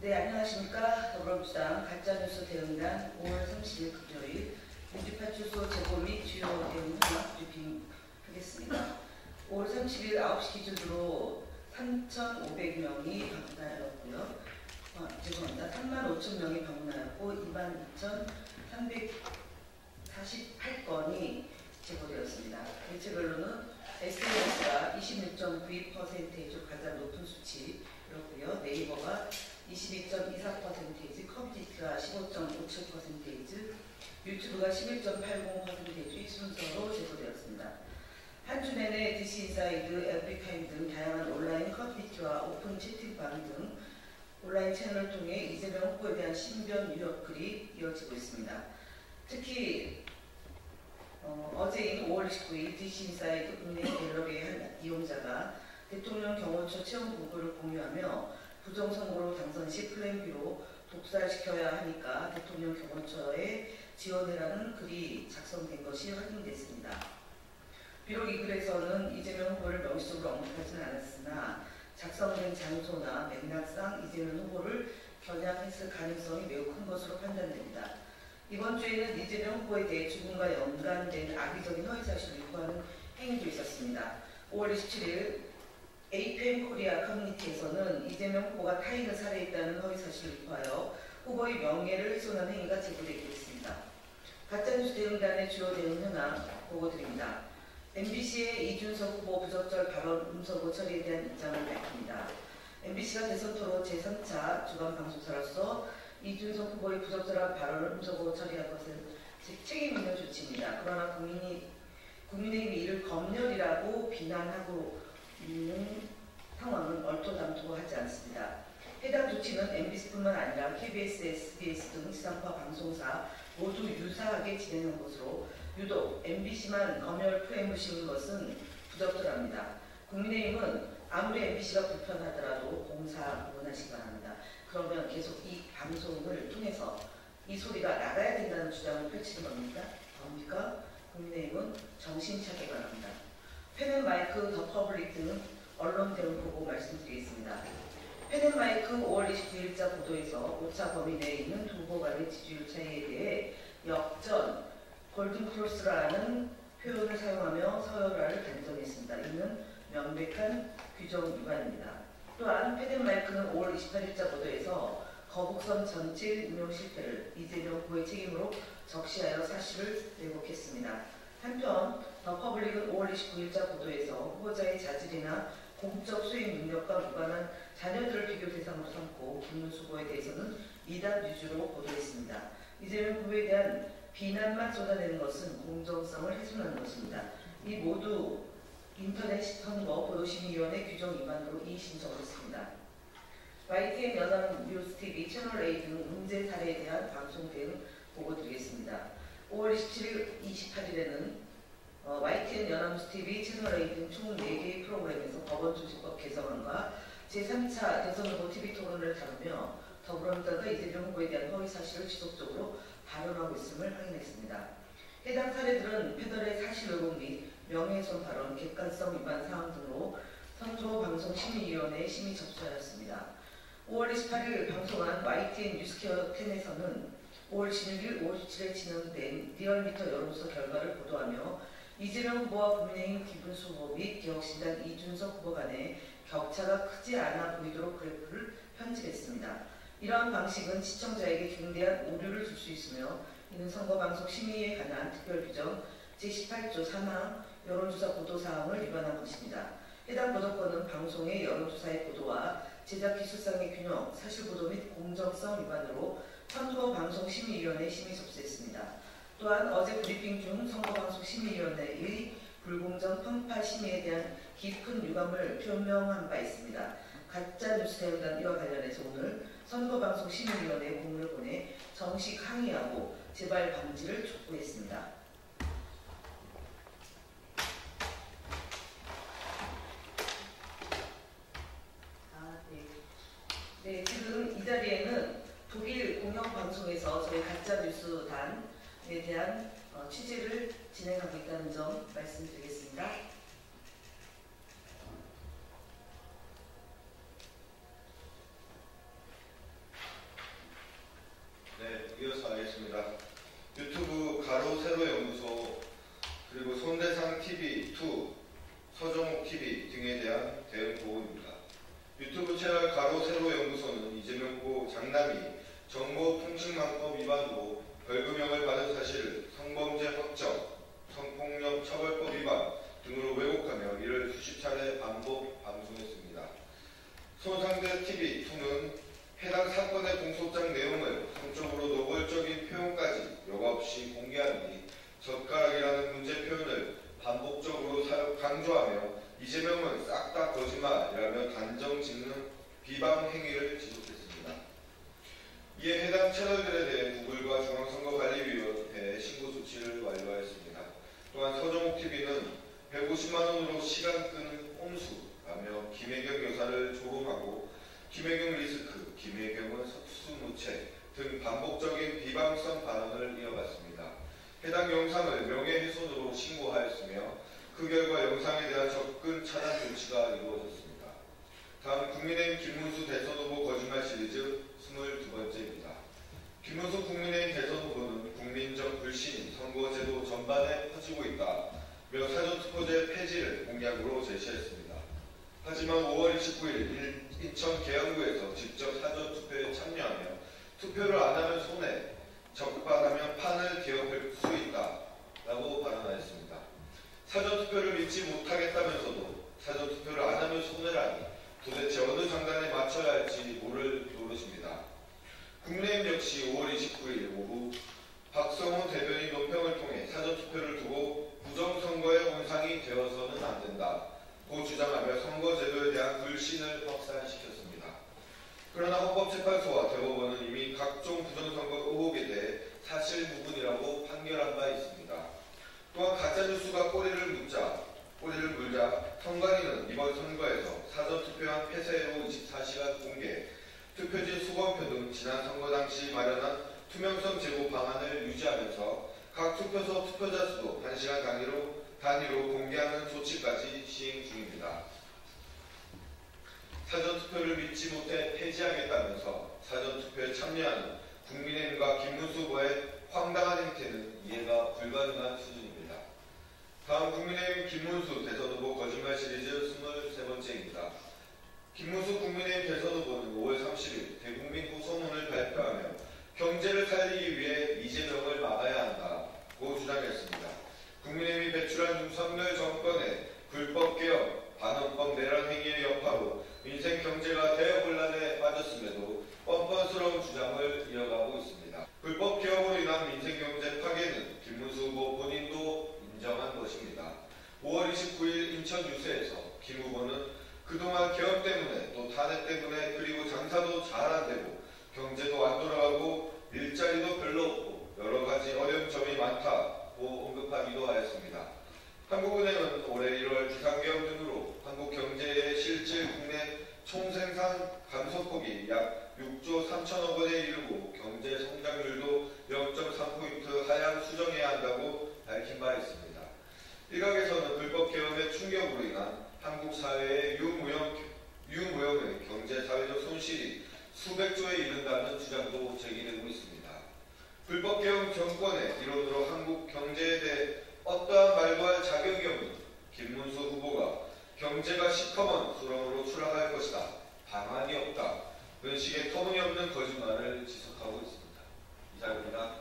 네, 안녕하십니까. 더불어민주당 가짜뉴스 대응단 5월 30일 금요일 민주파출소 제보 및 주요 대응 현황 브리핑하겠습니다. 5월 30일 9시 기준으로 3,500명이 방문하였고요. 죄송합니다. 35,000명이 방문하였고 22,348건이 제보되었습니다. 매체별로는 SNS가 26.92%로 가장 높은 수치였고요. 네이버가 22.24%, 커뮤니티가 15.57%, 유튜브가 11.80%의 순서로 제보되었습니다. 한 주 내내 DC인사이드, 에브리타임 등 다양한 온라인 커뮤니티와 오픈 채팅방 등 온라인 채널을 통해 이재명 후보에 대한 신변 유력 글이 이어지고 있습니다. 특히 어제인 5월 29일 DC인사이드 국민의 갤러리의 한 이용자가 대통령 경호처 채용 공고를 공유하며 부정선거로 당선 시 플랜 B로 독살시켜야 하니까 대통령 경호처에 지원해라는 글이 작성된 것이 확인됐습니다. 비록 이 글에서는 이재명 후보를 명시적으로 언급하지는 않았으나 작성된 장소나 맥락상 이재명 후보를 겨냥했을 가능성이 매우 큰 것으로 판단됩니다. 이번 주에는 이재명 후보에 대해 죽음과 연관된 악의적인 허위사실을 유포하는 행위도 있었습니다. 5월 27일 APM 코리아 커뮤니티에서는 이재명 후보가 타인을 살해했다는 허위사실을 유포하여 후보의 명예를 훼손한 행위가 제보되기도 했습니다. 가짜뉴스 대응단의 주요 대응 현황 보고드립니다. MBC의 이준석 후보 부적절 발언 음성고 처리에 대한 입장을 밝힙니다. MBC가 대선 토론 제3차 주간 방송사로서 이준석 후보의 부적절한 발언을 음성고 처리한 것은 책임 있는 조치입니다. 그러나 국민의힘이 이를 검열이라고 비난하고 있는 상황은 얼토당토하지 않습니다. 해당 조치는 MBC뿐만 아니라 KBS, SBS 등 지상파 방송사 모두 유사하게 진행한 것으로 유독 MBC만 검열 프레임을 씌우는 것은 부적절합니다. 국민의힘은 아무리 MBC가 불편하더라도 공사문하시기 바랍니다. 그러면 계속 이 방송을 통해서 이 소리가 나가야 된다는 주장을 펼치는 겁니까? 국민의힘은 정신 차리기 바랍니다. 펜앤마이크, 더 퍼블릭 등 언론 대응 보고 말씀드리겠습니다. 펜앤마이크 5월 29일자 보도에서 오차 범위 내에 있는 두 후보 간의 지지율 차이에 대해 역전, 골든크로스라는 표현을 사용하며 서열화를 단정했습니다. 이는 명백한 규정 위반입니다. 또한 펜앤마이크는 5월 28일자 보도에서 거북선 전체 운영 실패를 이재명 후보의 책임으로 적시하여 사실을 왜곡했습니다. 한편 더 퍼블릭은 5월 29일자 보도에서 후보자의 자질이나 공적 수행 능력과 무관한 자녀들을 비교 대상으로 삼고 김문수 후보에 대해서는 이단 위주로 보도했습니다. 이재명 후보에 대한 비난만 쏟아내는 것은 공정성을 훼손하는 것입니다. 이 모두 인터넷 선거 보도심의위원회 규정 위반으로 이의신청을 했습니다. YTN 연합뉴스TV, 채널A 등 문제 사례에 대한 방송 대응 보고드리겠습니다. 5월 27일, 28일에는 YTN 연합뉴스TV, 채널A 등 총 4개의 프로그램에서 법원조직법 개정안과 제3차 대선 후보 TV 토론을 다루며 더불어민주당과 이재명 후보에 대한 허위사실을 지속적으로 발언하고 있음을 확인했습니다. 해당 사례들은 패널의 사실 왜곡 및 명예훼손 발언, 객관성 위반 사항 등으로 선거방송심의위원회에 심의 접수하였습니다. 5월 28일 방송한 YTN 뉴스케어 10에서는 5월 16일, 5월 17일에 진행된 리얼미터 여론조사 결과를 보도하며 이재명 후보와 국민의힘 김문수 후보 및 개혁신당 이준석 후보 간의 격차가 크지 않아 보이도록 그래프를 편집했습니다. 이러한 방식은 시청자에게 중대한 오류를 줄 수 있으며 이는 선거방송심의에 관한 특별규정 제18조 3항 여론조사 보도사항을 위반한 것입니다. 해당 보도권은 방송의 여론조사의 보도와 제작 기술상의 균형, 사실보도 및 공정성 위반으로 선거방송심의위원회에 심의 접수했습니다. 또한 어제 브리핑 중 선거방송심의위원회의 불공정 편파 심의에 대한 깊은 유감을 표명한 바 있습니다. 가짜뉴스 대응단 이와 관련해서 오늘 선거방송심의위원회에 공문을 보내 정식 항의하고 재발 방지를 촉구했습니다. 네, 지금 이 자리에는 독일 공영방송에서 저희 가짜뉴스단에 대한 취재를 진행하고 있다는 점 말씀드리겠습니다. 강남이 정보통신망법 위반으로 벌금형을 받은 사실을 성범죄 확정, 성폭력 처벌법 위반 등으로 왜곡하며 이를 수십 차례 반복 방송했습니다. 손상대 TV2는 해당 사건의 공소장 내용을 성적으로 노골적인 표현까지 여과없이 공개한 뒤 젓가락이라는 문제 표현을 반복적으로 강조하며 이재명은 싹 다 거짓말이라며 단정 짓는 비방 행위를 지속했습니다. 이에 해당 채널들에 대해 구글과 중앙선거관리위원회에 신고 조치를 완료하였습니다. 또한 서정옥TV는 150만 원으로 시간 끄는 꼼수라며 김혜경 여사를 조롱하고 김혜경 리스크, 김혜경은 석수무책 등 반복적인 비방성 발언을 이어갔습니다. 해당 영상을 명예훼손으로 신고하였으며 그 결과 영상에 대한 접근 차단 조치가 이루어졌습니다. 다음 국민의힘 김문수 대선 후보 거짓말 시리즈 22번째입니다. 김문수 국민의힘 대선 후보는 국민적 불신이 선거제도 전반에 퍼지고 있다며 사전투표제 폐지를 공약으로 제시했습니다. 하지만 5월 29일 인천 계양구에서 직접 사전투표에 참여하며 투표를 안 하면 손해, 적발하면 판을 개업할 수 있다라고 발언하였습니다. 사전투표를 믿지 못하겠다면서도 사전투표를 안 하면 손해라니 도대체 어느 장단에 맞춰야 할지 모를 노릇입니다. 국민의힘 역시 5월 29일 오후 박성호 대변인 논평을 통해 사전투표를 두고 부정선거의 온상이 되어서는 안 된다고 주장하며 선거제도에 대한 불신을 확산시켰습니다. 그러나 헌법재판소와 대법원은 이미 각종 부정선거 의혹에 대해 사실무근이라고 판결한 바 있습니다. 또한 가짜뉴스가 꼬리를 물자 선관위는 이번 선거에서 사전투표한 폐쇄로 24시간 공개, 투표지 수검표 등 지난 선거 당시 마련한 투명성 제고 방안을 유지하면서 각 투표소 투표자 수도 1시간 단위로 공개하는 조치까지 시행 중입니다. 사전투표를 믿지 못해 폐지하겠다면서 사전투표에 참여하는 국민의힘과 김문수 후보의 황당한 행태는 이해가 불가능한 수준입니다. 다음 국민의힘 김문수 대선 후보 거짓말 시리즈 23번째입니다. 김문수 국민의힘 대선 후보는 5월 30일 대국민 호소문을 발표하며 경제를 살리기 위해 이재명을 막아야 한다고 주장했습니다. 국민의힘이 배출한 윤석열 정권의 불법개혁, 반헌법 내란 행위의 여파로 민생 경제가 대혼란에 빠졌음에도 뻔뻔스러운 주장을 이어가고 있습니다. 불법개혁으로 인한 민생 경제 파괴는 김문수 후보 본인도 인정한 것입니다. 5월 29일 인천 유세에서 김 후보는 그동안 개혁 때문에 또 탄핵 때문에 그리고 장사도 잘 안 되고 경제도 안 돌아가고 일자리도 별로 없고 여러 가지 어려운 점이 많다고 언급하기도 하였습니다. 한국은행은 올해 1월 비상계엄 등으로 한국 경제의 실질 국내 총생산 감소폭이 약 6조 3천억 원에 이르고 경제 성장률도 0.3포인트 하향 수정해야 한다고 밝힌 바 있습니다. 일각에서는 불법개혁의 충격으로 인한 한국 사회의 유무형의 경제사회적 손실이 수백조에 이른다는 주장도 제기되고 있습니다. 불법개혁 정권의 이론으로 한국 경제에 대해 어떠한 말도 할 자격이 없는 김문수 후보가 경제가 시커먼 수렁으로 추락할 것이다, 방안이 없다, 그런 식의 터무니없는 거짓말을 지속하고 있습니다. 이상입니다.